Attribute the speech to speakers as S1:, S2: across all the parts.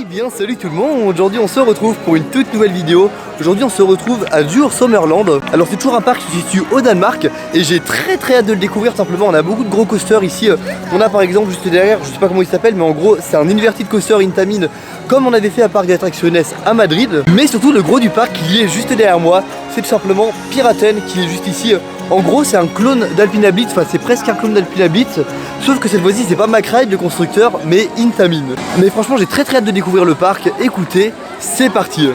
S1: bien salut tout le monde, aujourd'hui on se retrouve pour une toute nouvelle vidéo. Aujourd'hui on se retrouve à Djursommerland. Alors c'est toujours un parc qui se situe au Danemark et j'ai très hâte de le découvrir. Simplement on a beaucoup de gros coasters ici. On a par exemple juste derrière, je sais pas comment il s'appelle, mais en gros c'est un inverted coaster Intamin comme on avait fait à Parc d'Attracciones à Madrid. Mais surtout le gros du parc qui est juste derrière moi, c'est tout simplement Piraten qui est juste ici. En gros c'est un clone d'Alpina Blitz, enfin c'est presque un clone d'Alpina Blitz, sauf que cette fois-ci c'est pas Macride le constructeur mais Intamin. Mais franchement j'ai très hâte de découvrir le parc. Écoutez, c'est parti.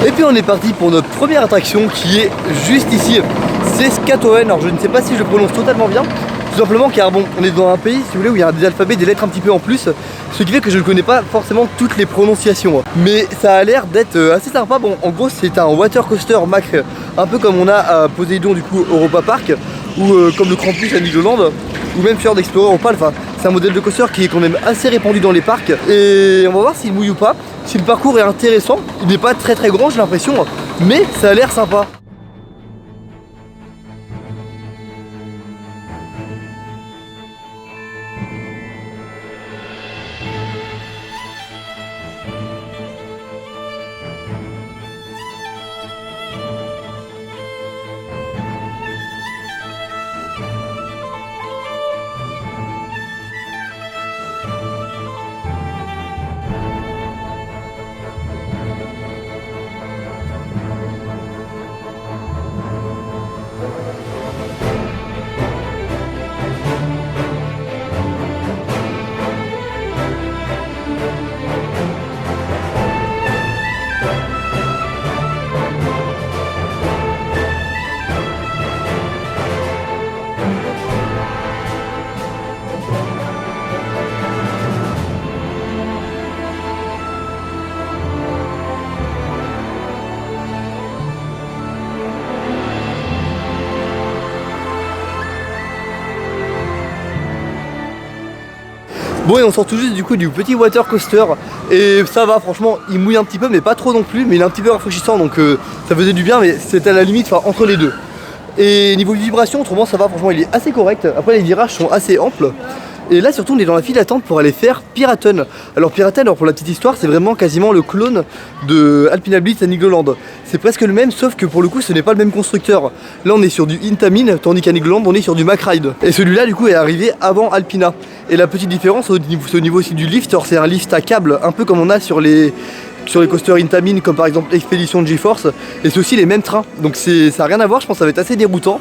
S1: Et puis on est parti pour notre première attraction qui est juste ici, c'est Skatoen. Alors je ne sais pas si je le prononce totalement bien, tout simplement car bon, on est dans un pays si vous voulez où il y a des alphabets, des lettres un petit peu en plus, ce qui fait que je ne connais pas forcément toutes les prononciations. Mais ça a l'air d'être assez sympa. Bon en gros c'est un water coaster Macre, un peu comme on a à Poséidon du coup Europa Park, ou comme le Krampus à Nigloland, ou même Fjord Explorer Opal. Enfin c'est un modèle de coaster qui est quand même assez répandu dans les parcs. Et on va voir s'il mouille ou pas. Si le parcours est intéressant, il n'est pas très grand j'ai l'impression, mais ça a l'air sympa. Bon et on sort tout juste du coup du petit water coaster et ça va, franchement il mouille un petit peu mais pas trop non plus, mais il est un petit peu rafraîchissant donc ça faisait du bien, mais c'était à la limite entre les deux. Et niveau vibration autrement ça va, franchement il est assez correct. Après les virages sont assez amples. Et là surtout on est dans la file d'attente pour aller faire Piraten. Alors Piraten, alors pour la petite histoire, c'est vraiment quasiment le clone de Alpina Blitz à Nigloland. C'est presque le même, sauf que pour le coup ce n'est pas le même constructeur. Là on est sur du Intamin, tandis qu'à Nigloland on est sur du Macride. Et celui-là du coup est arrivé avant Alpina. Et la petite différence au niveau aussi du lift, c'est un lift à câble, un peu comme on a sur les coasters Intamin, comme par exemple Expedition GeForce. Et c'est aussi les mêmes trains, donc ça n'a rien à voir, je pense que ça va être assez déroutant.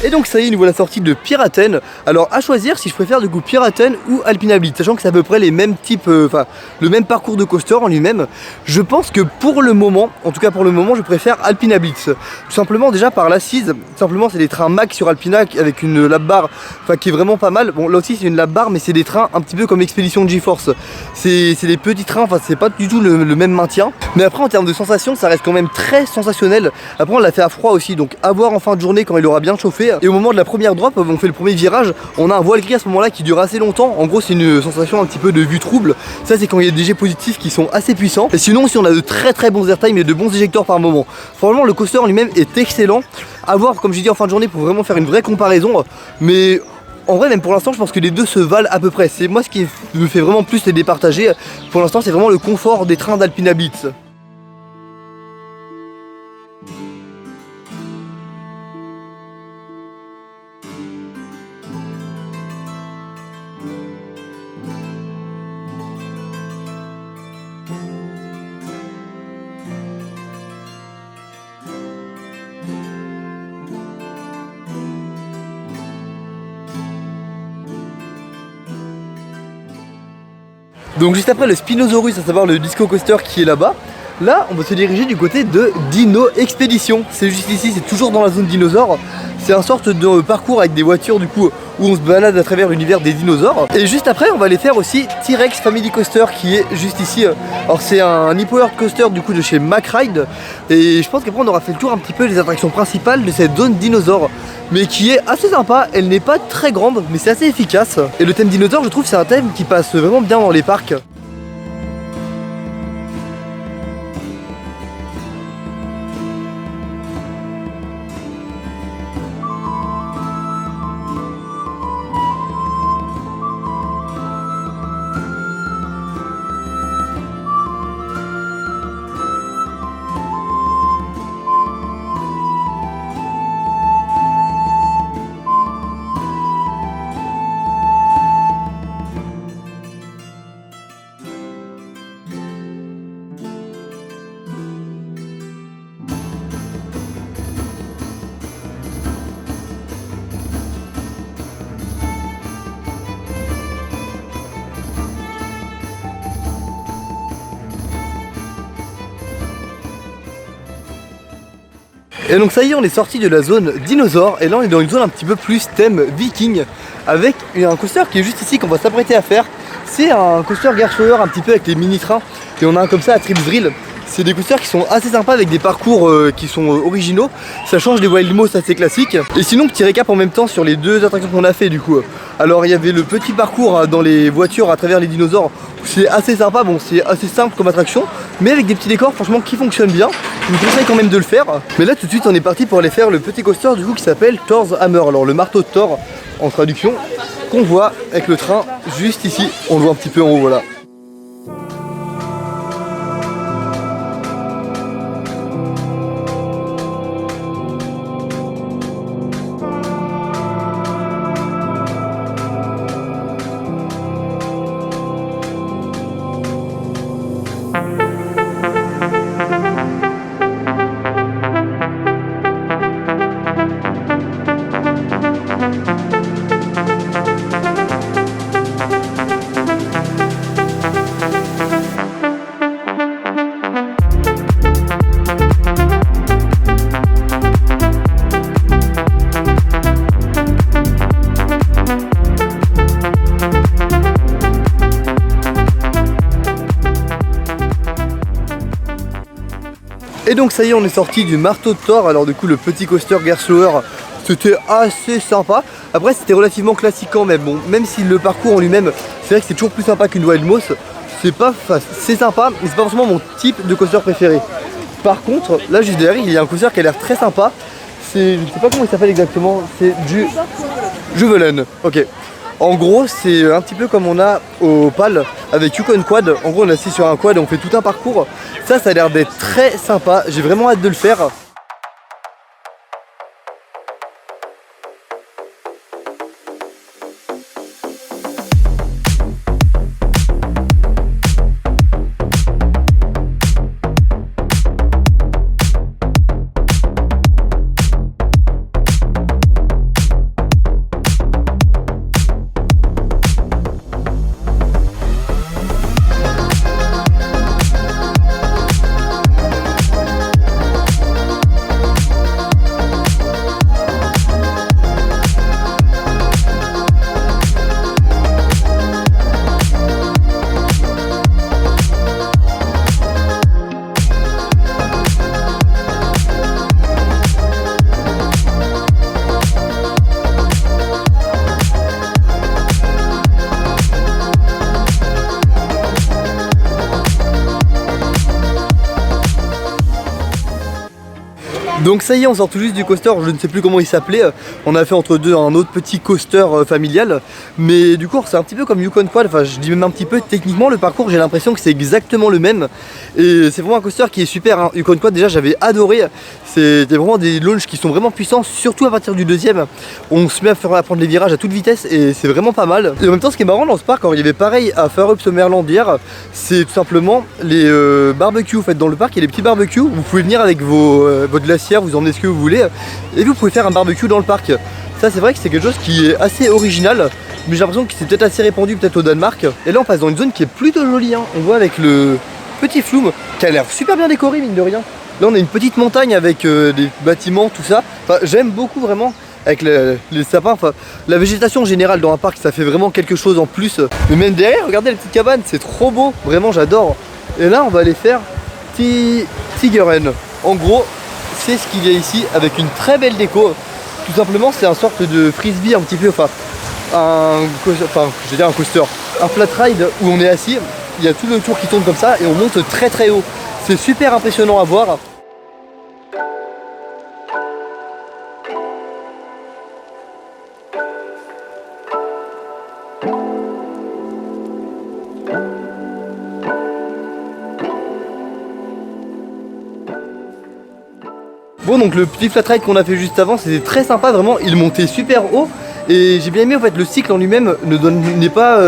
S1: Et donc ça y est, nous voilà sortis de Piraten. Alors à choisir si je préfère du coup Piraten ou Alpina Blitz, sachant que c'est à peu près les mêmes types, enfin le même parcours de coaster en lui-même. Je pense que pour le moment, en tout cas pour le moment, je préfère Alpina Blitz. Tout simplement déjà par l'assise, simplement c'est des trains Max sur Alpina avec une lap bar, enfin qui est vraiment pas mal. Bon là aussi c'est une lap bar mais c'est des trains un petit peu comme Expedition GeForce. C'est des petits trains, enfin c'est pas du tout le même maintien. Mais après en termes de sensations ça reste quand même très sensationnel. Après on l'a fait à froid aussi, donc à voir en fin de journée quand il aura bien chauffé. Et au moment de la première drop, on fait le premier virage, on a un voile gris à ce moment là qui dure assez longtemps. En gros c'est une sensation un petit peu de vue trouble. Ça c'est quand il y a des jets positifs qui sont assez puissants. Et sinon si on a de très bons airtime et de bons éjecteurs par moment. Franchement le coaster en lui-même est excellent. À voir comme j'ai dit en fin de journée pour vraiment faire une vraie comparaison. Mais en vrai même pour l'instant je pense que les deux se valent à peu près. C'est moi ce qui me fait vraiment plus les départager. Pour l'instant c'est vraiment le confort des trains d'Alpina Blitz. Donc juste après le Spinosaurus, à savoir le Disco Coaster qui est là-bas, là on va se diriger du côté de Dino Expedition. C'est juste ici, c'est toujours dans la zone dinosaure. C'est un sorte de parcours avec des voitures du coup où on se balade à travers l'univers des dinosaures. Et juste après on va aller faire aussi T-Rex Family Coaster qui est juste ici. Alors c'est un e-powered coaster du coup de chez MacRide. Et je pense qu'après on aura fait le tour un petit peu des attractions principales de cette zone dinosaure, mais qui est assez sympa. Elle n'est pas très grande mais c'est assez efficace. Et le thème dinosaure je trouve c'est un thème qui passe vraiment bien dans les parcs. Et donc ça y est, on est sorti de la zone dinosaure et là on est dans une zone un petit peu plus thème viking avec un coaster qui est juste ici qu'on va s'apprêter à faire. C'est un coaster Gerstlauer un petit peu avec les mini-trains et on a un comme ça à Tripsdrill. C'est des coasters qui sont assez sympas avec des parcours qui sont originaux. Ça change des Wild Mouse assez classiques. Et sinon petit récap en même temps sur les deux attractions qu'on a fait du coup. Alors il y avait le petit parcours dans les voitures à travers les dinosaures. C'est assez sympa, bon c'est assez simple comme attraction, mais avec des petits décors franchement qui fonctionnent bien. Je vous conseille quand même de le faire. Mais là tout de suite on est parti pour aller faire le petit coaster du coup qui s'appelle Thor's Hammer. Alors le marteau de Thor en traduction, qu'on voit avec le train juste ici. On le voit un petit peu en haut, voilà. Et donc ça y est, on est sorti du marteau de Thor. Alors du coup le petit coaster Gerstlauer, c'était assez sympa. Après c'était relativement classique quand même. Bon, même si le parcours en lui-même, c'est vrai que c'est toujours plus sympa qu'une Wild Mouse. C'est sympa, mais c'est pas forcément mon type de coaster préféré. Par contre, là juste derrière, il y a un coaster qui a l'air très sympa. Je ne sais pas comment il s'appelle exactement, c'est du Juvelen. Ok. En gros, c'est un petit peu comme on a au PAL avec Yukon Quad. En gros, on est assis sur un quad et on fait tout un parcours. Ça a l'air d'être très sympa. J'ai vraiment hâte de le faire. Donc ça y est, on sort tout juste du coaster, je ne sais plus comment il s'appelait. On a fait entre deux un autre petit coaster familial. Mais du coup c'est un petit peu comme Yukon Quad, enfin je dis même un petit peu, techniquement le parcours j'ai l'impression que c'est exactement le même. Et c'est vraiment un coaster qui est super, hein. Yukon Quad déjà j'avais adoré. C'était vraiment des launches qui sont vraiment puissants, surtout à partir du deuxième. On se met à prendre les virages à toute vitesse et c'est vraiment pas mal. Et en même temps ce qui est marrant dans ce parc, quand il y avait pareil à Far Up Summerland hier, c'est tout simplement les barbecues. En fait dans le parc il y a des petits barbecues, vous pouvez venir avec votre glacière, vous emmenez ce que vous voulez et vous pouvez faire un barbecue dans le parc. Ça c'est vrai que c'est quelque chose qui est assez original, mais j'ai l'impression que c'est peut-être assez répandu peut-être au Danemark. Et là on passe dans une zone qui est plutôt jolie, hein. On voit avec le petit flume qui a l'air super bien décoré mine de rien. Là on a une petite montagne avec des bâtiments, tout ça. Enfin, j'aime beaucoup vraiment avec les sapins, enfin la végétation générale dans un parc ça fait vraiment quelque chose en plus. Mais même derrière, regardez les petites cabanes, c'est trop beau, vraiment j'adore. Et là on va aller faire Tigeren. En gros c'est ce qu'il y a ici avec une très belle déco. Tout simplement c'est un sorte de frisbee un petit peu, enfin je vais dire un coaster, un flat ride où on est assis, il y a tout le tour qui tourne comme ça et on monte très très haut. C'est super impressionnant à voir. Bon donc le petit flat ride qu'on a fait juste avant c'était très sympa, vraiment il montait super haut. Et j'ai bien aimé en fait le cycle en lui-même ne donne pas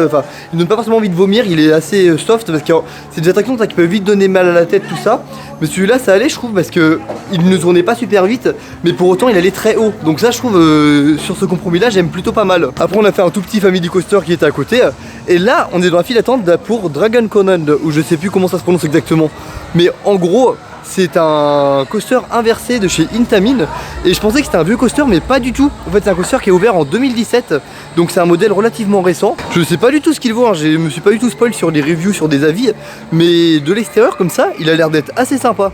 S1: forcément envie de vomir, il est assez soft parce que c'est des attractions qui peuvent vite donner mal à la tête tout ça. Mais celui-là ça allait je trouve parce que il ne tournait pas super vite mais pour autant il allait très haut. Donc ça je trouve sur ce compromis là j'aime plutôt pas mal. Après on a fait un tout petit family coaster qui était à côté. Et là on est dans la file d'attente pour Dragon Conan ou je sais plus comment ça se prononce exactement. Mais en gros c'est un coaster inversé de chez Intamin et je pensais que c'était un vieux coaster mais pas du tout. En fait c'est un coaster qui est ouvert en 2017 donc c'est un modèle relativement récent. Je sais pas du tout ce qu'il vaut, hein. Je me suis pas du tout spoil sur des reviews, sur des avis, mais de l'extérieur comme ça il a l'air d'être assez sympa.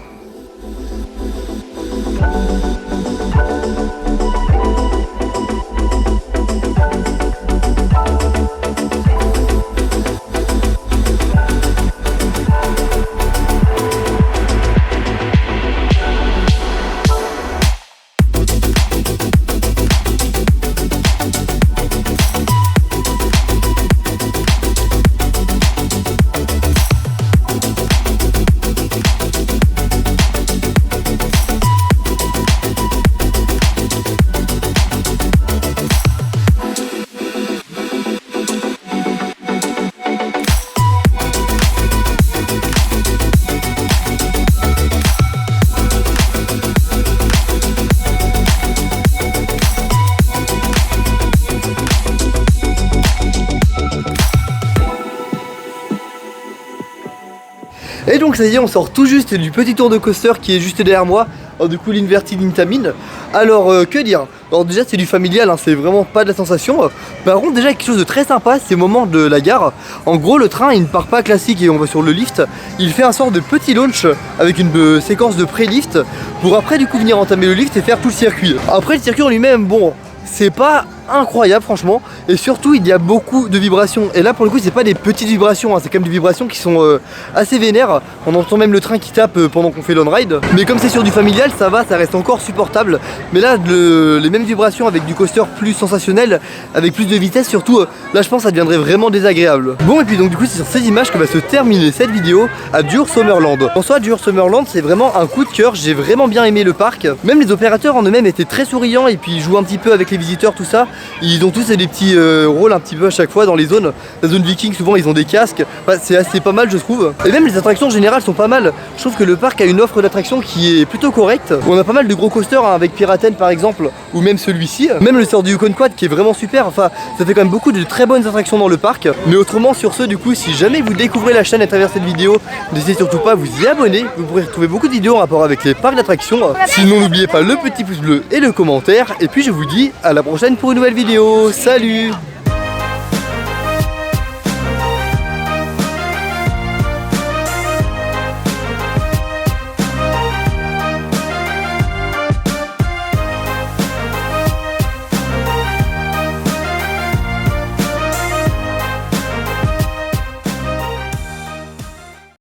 S1: Et donc ça y est, on sort tout juste du petit tour de coaster qui est juste derrière moi. Alors, du coup l'Inverted Intamin. Alors que dire? Alors déjà c'est du familial, hein, c'est vraiment pas de la sensation. Par contre déjà quelque chose de très sympa, c'est au moment de la gare. En gros le train il ne part pas classique et on va sur le lift. Il fait un sort de petit launch avec une séquence de pré-lift pour après du coup venir entamer le lift et faire tout le circuit. Après le circuit en lui-même, bon, c'est pas incroyable franchement, et surtout il y a beaucoup de vibrations et là pour le coup c'est pas des petites vibrations, hein, c'est quand même des vibrations qui sont assez vénères. On entend même le train qui tape pendant qu'on fait l'on-ride, mais comme c'est sur du familial ça va, ça reste encore supportable. Mais là les mêmes vibrations avec du coaster plus sensationnel, avec plus de vitesse surtout, là je pense que ça deviendrait vraiment désagréable. Bon et puis donc du coup c'est sur ces images que va se terminer cette vidéo à Dur Summerland. En soi Dur Summerland c'est vraiment un coup de cœur, j'ai vraiment bien aimé le parc, même les opérateurs en eux-mêmes étaient très souriants et puis ils jouent un petit peu avec les visiteurs tout ça. Ils ont tous des petits rôles un petit peu à chaque fois dans les zones. La zone viking souvent ils ont des casques, enfin, c'est assez pas mal je trouve. Et même les attractions en général sont pas mal. Je trouve que le parc a une offre d'attractions qui est plutôt correcte. On a pas mal de gros coasters hein, avec Piraten par exemple, ou même celui-ci. Même le sort du Yukon Quad qui est vraiment super, enfin ça fait quand même beaucoup de très bonnes attractions dans le parc. Mais autrement sur ce du coup si jamais vous découvrez la chaîne à travers cette vidéo, n'hésitez surtout pas à vous y abonner. Vous pourrez retrouver beaucoup de vidéos en rapport avec les parcs d'attractions. Sinon n'oubliez pas le petit pouce bleu et le commentaire. Et puis je vous dis à la prochaine pour une nouvelle vidéo. Salut!